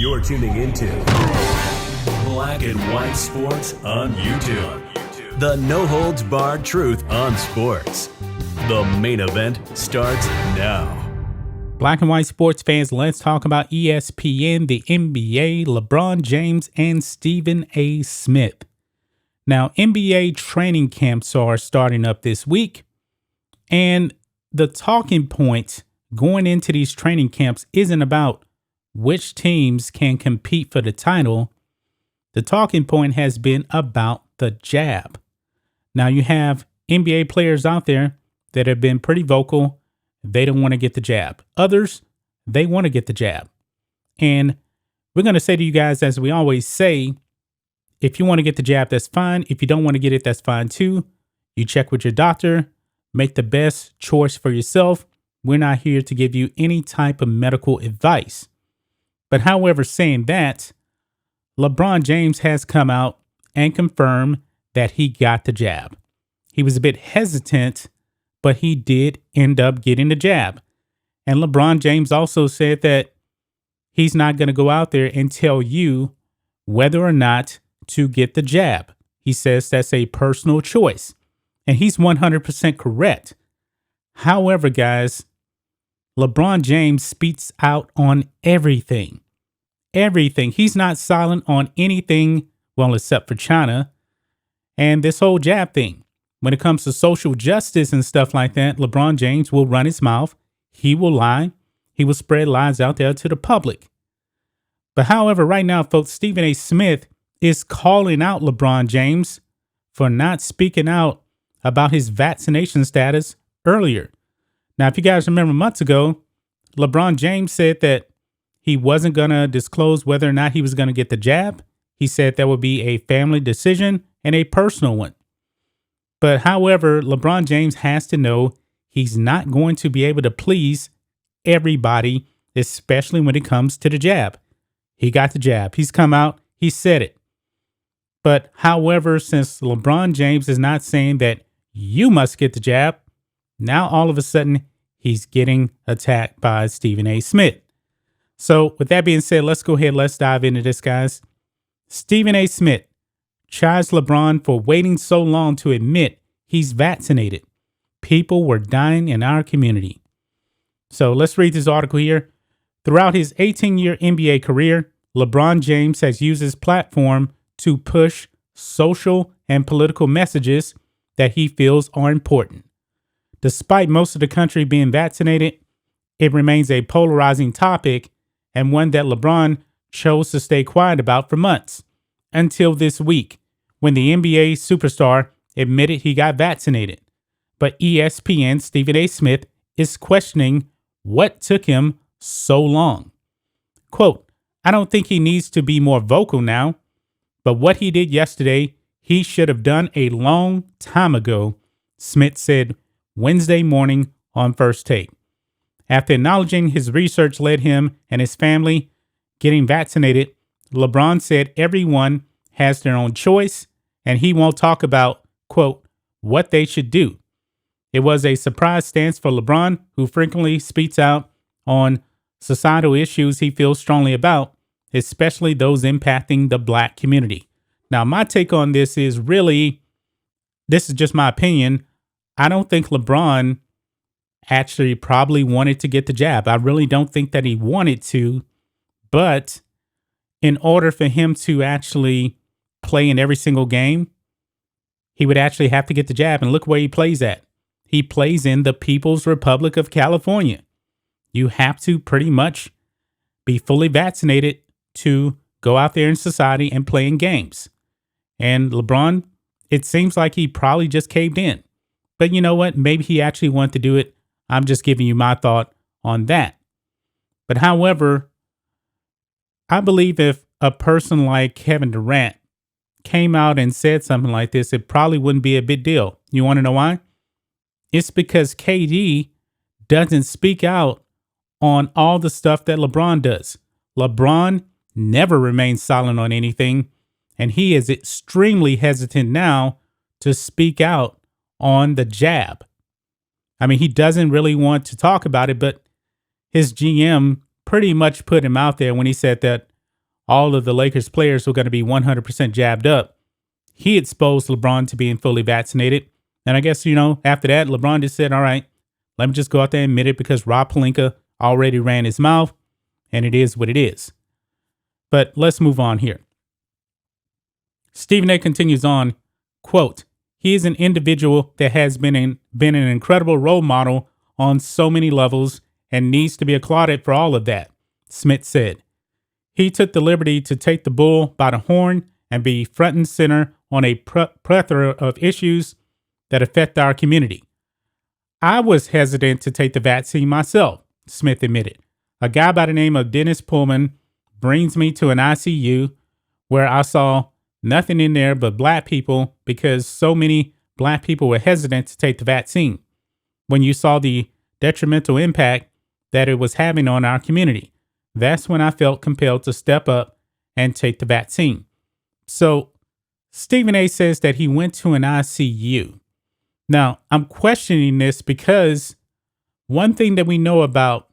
You're tuning into Black and White Sports on YouTube. The no-holds-barred truth on sports. The main event starts now. Black and white sports fans, let's talk about ESPN, the NBA, LeBron James, and Stephen A. Smith. Now, NBA training camps are starting up this week, and the talking point going into these training camps isn't about which teams can compete for the title. The talking point has been about the jab. Now, you have NBA players out there that have been pretty vocal. They don't want to get the jab. Others, they want to get the jab. And we're going to say to you guys, as we always say, if you want to get the jab, that's fine. If you don't want to get it, that's fine too. You check with your doctor, make the best choice for yourself. We're not here to give you any type of medical advice. But however, saying that, LeBron James has come out and confirmed that he got the jab. He was a bit hesitant, but he did end up getting the jab. And LeBron James also said that he's not going to go out there and tell you whether or not to get the jab. He says that's a personal choice. And he's 100% correct. However, guys, LeBron James speaks out on everything. Everything. He's not silent on anything, well, except for China and this whole jab thing. When it comes to social justice and stuff like that, LeBron James will run his mouth. He will lie. He will spread lies out there to the public. But however, right now, folks, Stephen A. Smith is calling out LeBron James for not speaking out about his vaccination status earlier. Now, if you guys remember months ago, LeBron James said that he wasn't going to disclose whether or not he was going to get the jab. He said that would be a family decision and a personal one. But however, LeBron James has to know he's not going to be able to please everybody, especially when it comes to the jab. He got the jab. He's come out. He said it. But however, since LeBron James is not saying that you must get the jab, now all of a sudden he's getting attacked by Stephen A. Smith. So with that being said, let's go ahead. Let's dive into this, guys. Stephen A. Smith chides LeBron for waiting so long to admit he's vaccinated. People were dying in our community. So let's read this article here. Throughout his 18-year NBA career, LeBron James has used his platform to push social and political messages that he feels are important. Despite most of the country being vaccinated, it remains a polarizing topic and one that LeBron chose to stay quiet about for months, until this week, when the NBA superstar admitted he got vaccinated. But ESPN's Stephen A. Smith is questioning what took him so long. Quote, "I don't think he needs to be more vocal now, but what he did yesterday, he should have done a long time ago," Smith said Wednesday morning on First Take. After acknowledging his research led him and his family getting vaccinated, LeBron said everyone has their own choice and he won't talk about, quote, what they should do. It was a surprise stance for LeBron, who frequently speaks out on societal issues he feels strongly about, especially those impacting the black community. Now, my take on this is really, this is just my opinion. I don't think LeBron actually probably wanted to get the jab. I really don't think that he wanted to, but in order for him to actually play in every single game, he would actually have to get the jab. And look where he plays at. He plays in the People's Republic of California. You have to pretty much be fully vaccinated to go out there in society and play in games. And LeBron, it seems like he probably just caved in. But you know what? Maybe he actually wanted to do it. I'm just giving you my thought on that. But however, I believe if a person like Kevin Durant came out and said something like this, it probably wouldn't be a big deal. You want to know why? It's because KD doesn't speak out on all the stuff that LeBron does. LeBron never remains silent on anything, and he is extremely hesitant now to speak out on the jab. I mean, he doesn't really want to talk about it, but his GM pretty much put him out there when he said that all of the Lakers players were going to be 100% jabbed up, he exposed LeBron to being fully vaccinated. And I guess, after that, LeBron just said, all right, let me just go out there and admit it because Rob Pelinka already ran his mouth, and it is what it is. But let's move on here. Stephen A. continues on, quote, he is an individual that has been an incredible role model on so many levels and needs to be applauded for all of that, Smith said. He took the liberty to take the bull by the horn and be front and center on a plethora of issues that affect our community. I was hesitant to take the vaccine myself, Smith admitted. A guy by the name of Dennis Pullman brings me to an ICU where I saw nothing in there but black people because so many black people were hesitant to take the vaccine. When you saw the detrimental impact that it was having on our community, that's when I felt compelled to step up and take the vaccine. So Stephen A. says that he went to an ICU. Now, I'm questioning this because one thing that we know about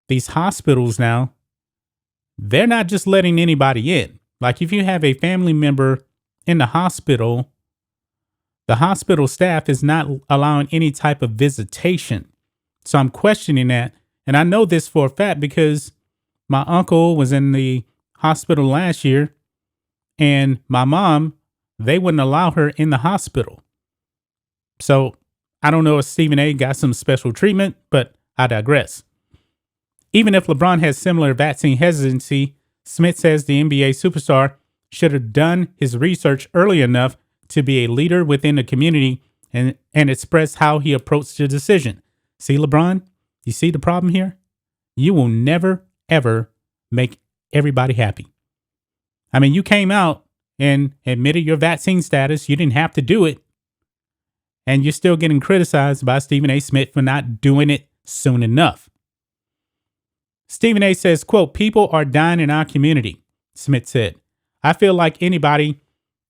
these hospitals now, they're not just letting anybody in. Like if you have a family member in the hospital staff is not allowing any type of visitation. So I'm questioning that. And I know this for a fact because my uncle was in the hospital last year and my mom, they wouldn't allow her in the hospital. So I don't know if Stephen A. got some special treatment, but I digress. Even if LeBron has similar vaccine hesitancy, Smith says the NBA superstar should have done his research early enough to be a leader within the community and express how he approached the decision. See, LeBron, you see the problem here? You will never, ever make everybody happy. I mean, you came out and admitted your vaccine status. You didn't have to do it. And you're still getting criticized by Stephen A. Smith for not doing it soon enough. Stephen A. says, quote, people are dying in our community, Smith said. I feel like anybody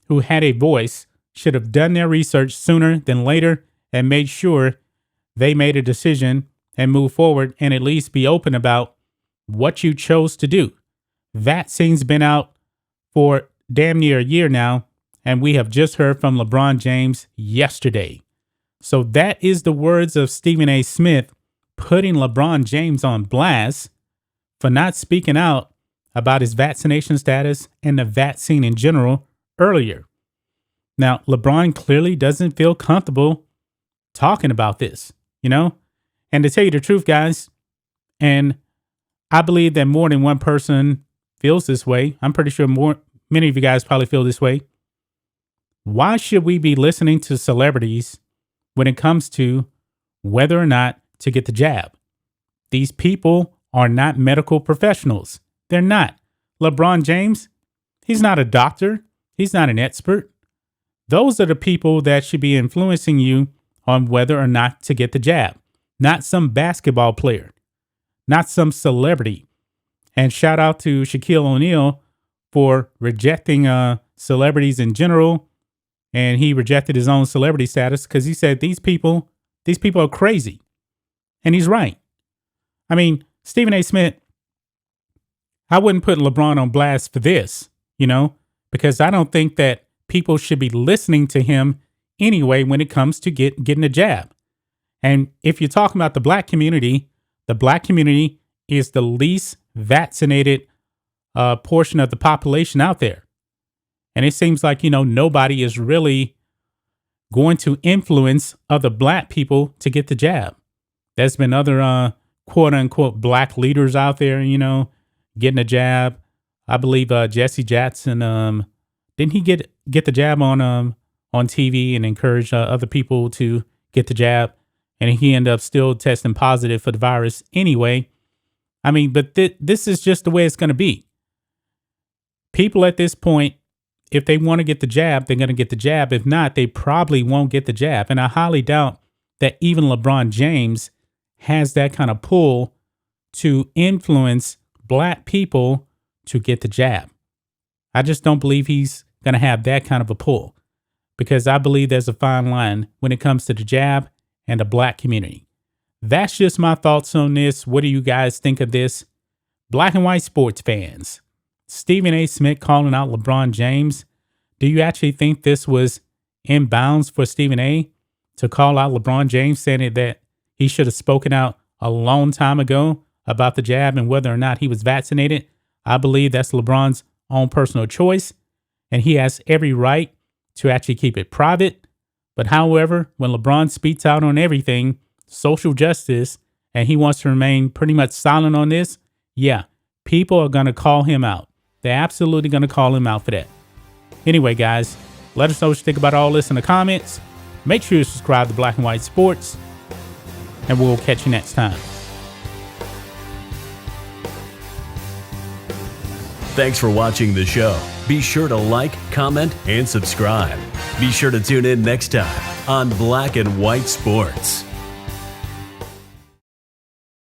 who had a voice should have done their research sooner than later and made sure they made a decision and move forward and at least be open about what you chose to do. Vaccine's been out for damn near a year now, and we have just heard from LeBron James yesterday. So that is the words of Stephen A. Smith putting LeBron James on blast for not speaking out about his vaccination status and the vaccine in general earlier. Now, LeBron clearly doesn't feel comfortable talking about this, And to tell you the truth, guys, and I believe that more than one person feels this way. I'm pretty sure many of you guys probably feel this way. Why should we be listening to celebrities when it comes to whether or not to get the jab? These people are not medical professionals. They're not. LeBron James, he's not a doctor. He's not an expert. Those are the people that should be influencing you on whether or not to get the jab, not some basketball player, not some celebrity. And shout out to Shaquille O'Neal for rejecting celebrities in general. And he rejected his own celebrity status because he said these people are crazy. And he's right. I mean, Stephen A. Smith, I wouldn't put LeBron on blast for this, because I don't think that people should be listening to him anyway when it comes to getting a jab. And if you're talking about the black community is the least vaccinated portion of the population out there. And it seems like, nobody is really going to influence other black people to get the jab. There's been other quote unquote black leaders out there, getting a jab. I believe Jesse Jackson, didn't he get the jab on TV and encourage other people to get the jab? And he ended up still testing positive for the virus anyway. I mean, but this is just the way it's going to be. People at this point, if they want to get the jab, they're going to get the jab. If not, they probably won't get the jab. And I highly doubt that even LeBron James has that kind of pull to influence black people to get the jab. I just don't believe he's going to have that kind of a pull because I believe there's a fine line when it comes to the jab and the black community. That's just my thoughts on this. What do you guys think of this? Black and white sports fans, Stephen A. Smith calling out LeBron James. Do you actually think this was in bounds for Stephen A. to call out LeBron James, saying that he should have spoken out a long time ago about the jab and whether or not he was vaccinated? I believe that's LeBron's own personal choice, and he has every right to actually keep it private. But however, when LeBron speaks out on everything, social justice, and he wants to remain pretty much silent on this, yeah, people are going to call him out. They're absolutely going to call him out for that. Anyway, guys, let us know what you think about all this in the comments. Make sure you subscribe to Black and White Sports, and we'll catch you next time. Thanks for watching the show. Be sure to like, comment, and subscribe. Be sure to tune in next time on Black and White Sports.